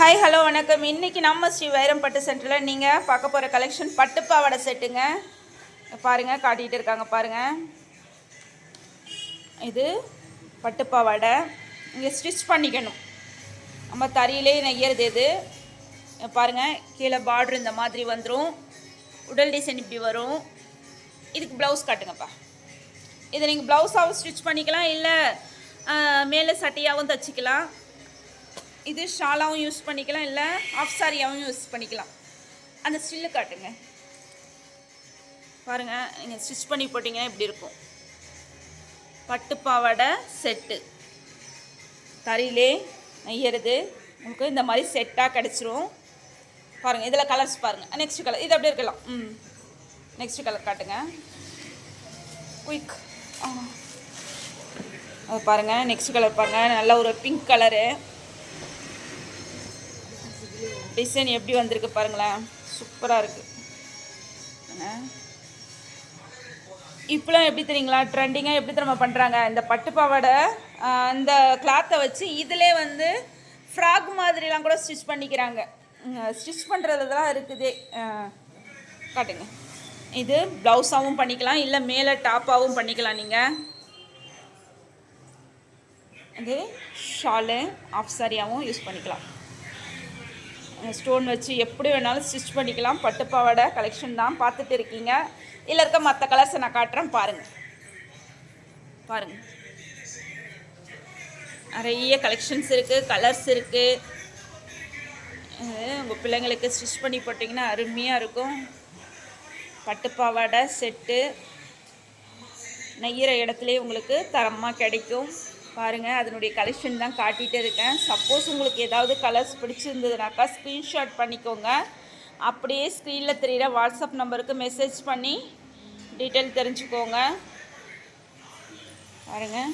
Hi hello வணக்கம். இன்றைக்கி நம்ம ஸ்ரீ வைரம்பட்டு சென்டரில் நீங்கள் பார்க்க போகிற கலெக்ஷன் பட்டுப்பாவாடை செட்டுங்க. பாருங்கள், காட்டிகிட்டு இருக்காங்க பாருங்கள். இது பட்டுப்பாவாடை. இங்கே ஸ்டிச் பண்ணிக்கணும், நம்ம தறியிலே நெய்யறது. இது பாருங்கள், கீழே பார்டர் இந்த மாதிரி வந்துடும். உடல் டிசைன் இப்படி வரும். இதுக்கு ப்ளவுஸ் காட்டுங்கப்பா. இதை நீங்கள் ப்ளவுஸாகவும் ஸ்டிச் பண்ணிக்கலாம், இல்லை மேலே சட்டையாகவும் தைச்சிக்கலாம். இது ஷாலாவும் யூஸ் பண்ணிக்கலாம், இல்லை ஆஃப் சாரியாகவும் யூஸ் பண்ணிக்கலாம். அந்த ஸ்டில்லு காட்டுங்க பாருங்கள். நீங்கள் ஸ்டிச் பண்ணி போட்டிங்கன்னா இப்படி இருக்கும். பட்டுப்பாவாடை செட்டு தறியிலே நெய்யறது உங்களுக்கு இந்த மாதிரி செட்டாக கிடச்சிரும். பாருங்கள், இதில் கலர்ஸ் பாருங்கள். நெக்ஸ்ட் கலர் இது அப்படியே இருக்கலாம். நெக்ஸ்ட் கலர் காட்டுங்க. குயிக் அது பாருங்கள். நெக்ஸ்ட் கலர் பாருங்கள், நல்ல ஒரு பிங்க் கலரு. டிசைன் எப்படி வந்திருக்கு பாருங்களேன், சூப்பராக இருக்குது. இப்போலாம் எப்படி தெரியுங்களா, ட்ரெண்டிங்காக எப்படி திரும்ப பண்ணுறாங்க, இந்த பட்டுப்பாவாடை இந்த கிளாத்தை வச்சு இதிலே வந்து ஃப்ராக் மாதிரிலாம் கூட ஸ்டிச் பண்ணிக்கிறாங்க. ஸ்டிச் பண்ணுறதுலாம் இருக்குது. காட்டுங்க. இது ப்ளவுஸாகவும் பண்ணிக்கலாம், இல்லை மேலே டாப்பாகவும் பண்ணிக்கலாம். நீங்கள் இது ஷாலு ஆஃப் சாரியாகவும் யூஸ் பண்ணிக்கலாம். ஸ்டோன் வச்சு எப்படி வேணாலும் ஸ்டிச் பண்ணிக்கலாம். பட்டுப்பாவாடை கலெக்ஷன் தான் பார்த்துட்டு இருக்கீங்க. இதில் இருக்க மற்ற கலர்ஸை நான் காட்டுறேன் பாருங்கள். பாருங்கள், நிறைய கலெக்ஷன்ஸ் இருக்குது, கலர்ஸ் இருக்குது. உங்கள் பிள்ளைங்களுக்கு ஸ்டிச் பண்ணி போட்டிங்கன்னா அருமையாக இருக்கும். பட்டுப்பாவாடை செட்டு நெய்கிற இடத்துலையே உங்களுக்கு தரமாக கிடைக்கும். பாருங்கள், அதனுடைய கலெக்ஷன் தான் காட்டிகிட்டே இருக்கேன். சப்போஸ் உங்களுக்கு ஏதாவது கலர்ஸ் பிடிச்சிருந்ததுனாக்கா ஸ்க்ரீன்ஷாட் பண்ணிக்கோங்க. அப்படியே ஸ்க்ரீனில் தெரிகிற வாட்ஸ்அப் நம்பருக்கு மெசேஜ் பண்ணி டீட்டெயில் தெரிஞ்சுக்கோங்க. பாருங்கள்.